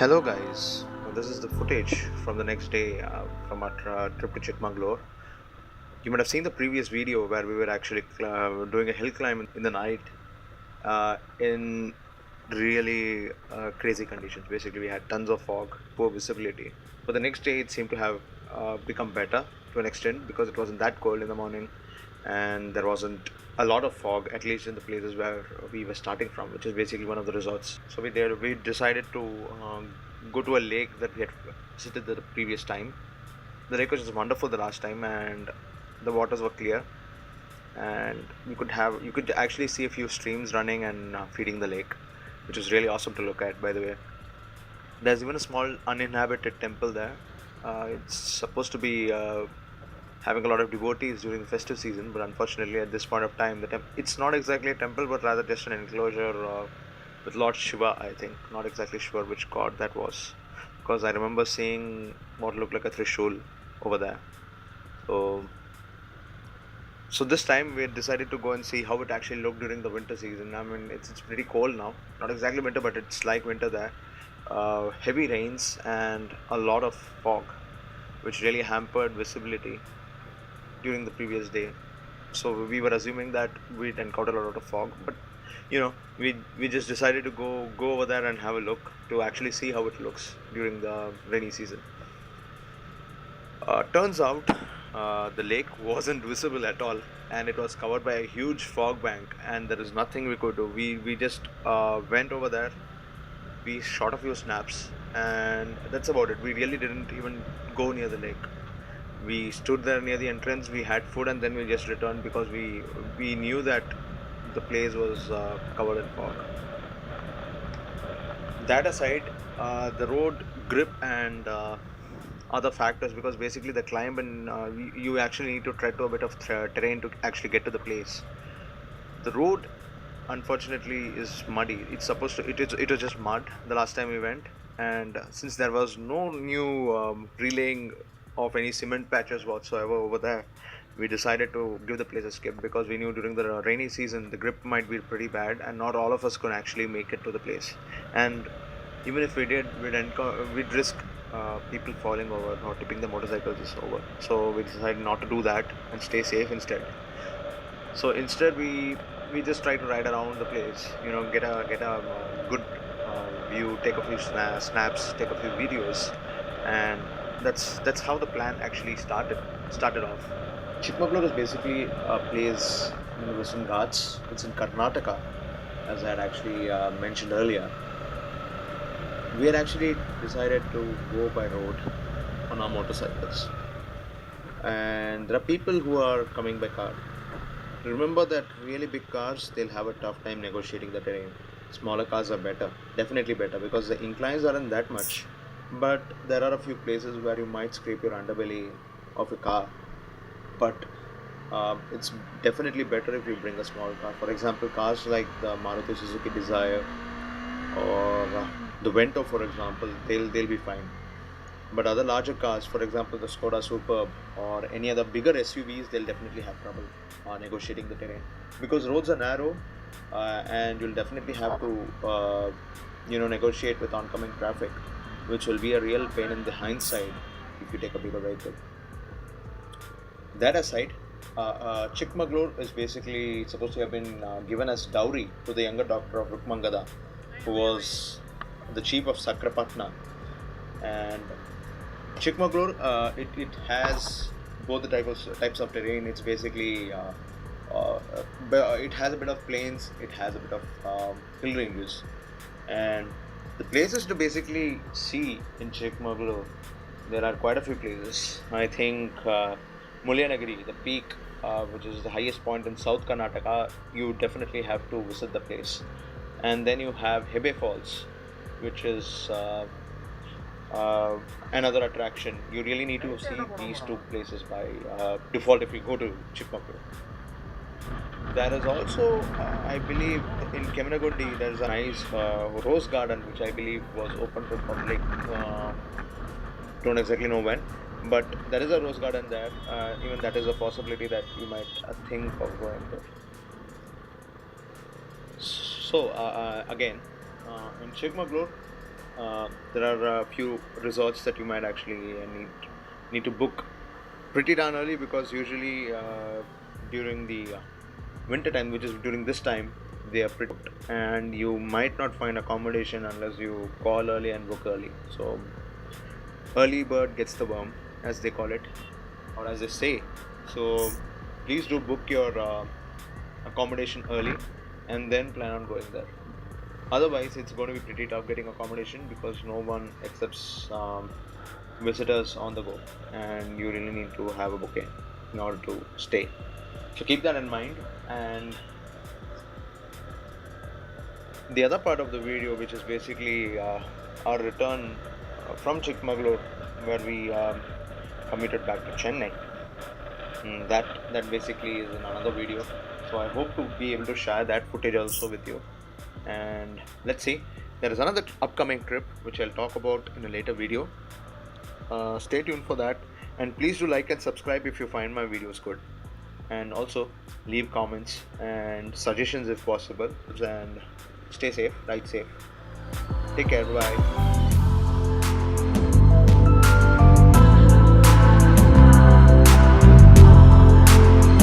Hello, guys. This is the footage from the next day from our trip to Chikmagalur. You might have seen the previous video where we were actually doing a hill climb in the night in really crazy conditions. Basically, we had tons of fog, poor visibility. But the next day, it seemed to have become better to an extent because it wasn't that cold in the morning and there wasn't a lot of fog, at least in the places where we were starting from, which is basically one of the resorts. So we decided to go to a lake that we had visited the previous time. The lake was just wonderful the last time, and the waters were clear, and you could actually see a few streams running and feeding the lake, which was really awesome to look at. By the way, there's even a small uninhabited temple there. It's supposed to be having a lot of devotees during the festive season, but unfortunately at this point of time it's not exactly a temple but rather just an enclosure with Lord Shiva. I think, not exactly sure which god that was, because I remember seeing what looked like a trishul over there. So so this time we had decided to go and see how it actually looked during the winter season. I mean, it's pretty cold now, not exactly winter but it's like winter there. Heavy rains and a lot of fog, which really hampered visibility during the previous day. So we were assuming that we'd encounter a lot of fog, but we just decided to go over there and have a look to actually see how it looks during the rainy season. Turns out the lake wasn't visible at all, and it was covered by a huge fog bank, and there is nothing we could do. We just went over there. We shot a few snaps, and that's about it. We really didn't even go near the lake. We stood there near the entrance. We had food, and then we just returned because we knew that the place was covered in fog. That aside, the road grip and other factors, because basically the climb and you actually need to tread to a bit of terrain to actually get to the place. The road, unfortunately, is muddy. It's supposed to it was just mud the last time we went, and since there was no new relaying of any cement patches whatsoever over there, we decided to give the place a skip because we knew during the rainy season the grip might be pretty bad and not all of us could actually make it to the place. And even if we did, we'd risk people falling over or tipping the motorcycles over. So we decided not to do that and stay safe instead. So instead, we just try to ride around the place, get a good view, take a few snaps, take a few videos, and that's how the plan actually started off. Chikmagalur is basically a place in the Western Ghats. It's in Karnataka, as I had actually mentioned earlier. We had actually decided to go by road on our motorcycles, and there are people who are coming by car. Remember that really big cars, they'll have a tough time negotiating the terrain. Smaller cars are better, definitely better, because the inclines aren't that much. But there are a few places where you might scrape your underbelly of a car. But it's definitely better if you bring a small car. For example, cars like the Maruti Suzuki Dzire or the Vento, for example, they'll be fine. But other larger cars, for example, the Skoda Superb or any other bigger SUVs, they'll definitely have trouble negotiating the terrain because roads are narrow, and you'll definitely have to, negotiate with oncoming traffic, which will be a real pain in the hindsight if you take a bigger vehicle. That aside, Chikmagalur is basically supposed to have been given as dowry to the younger daughter of Rukmangada, who was the chief of Sakrapatna. And Chikmagalur, it has both the types of terrain. It's basically it has a bit of plains, it has a bit of hill ranges, and the places to basically see in Chikmagalur, there are quite a few places. I think Mulyanagiri, the peak, which is the highest point in South Karnataka, you definitely have to visit the place. And then you have Hebe Falls, which is another attraction. You really need to see these two places by default if you go to Chikmagalur. There is also, I believe, in Keminagundi, there is a nice rose garden which I believe was open to public. Don't exactly know when, but there is a rose garden there. Even that is a possibility that you might think of going to. So again, in Chikmagalur, there are a few resorts that you might actually need to book pretty darn early, because usually during the winter time, which is during this time, they are pretty booked, and you might not find accommodation unless you call early and book early. So early bird gets the worm, as they call it, or as they say. So please do book your accommodation early and then plan on going there. Otherwise, it's going to be pretty tough getting accommodation, because no one accepts visitors on the go, and you really need to have a booking in order to stay. So keep that in mind. And the other part of the video, which is basically our return from Chikmagalur, where we commuted back to Chennai, that basically is in another video. So I hope to be able to share that footage also with you. And let's see, there is another upcoming trip which I'll talk about in a later video. Stay tuned for that, and please do like and subscribe if you find my videos good, and also leave comments and suggestions if possible. And stay safe, ride safe, take care, bye.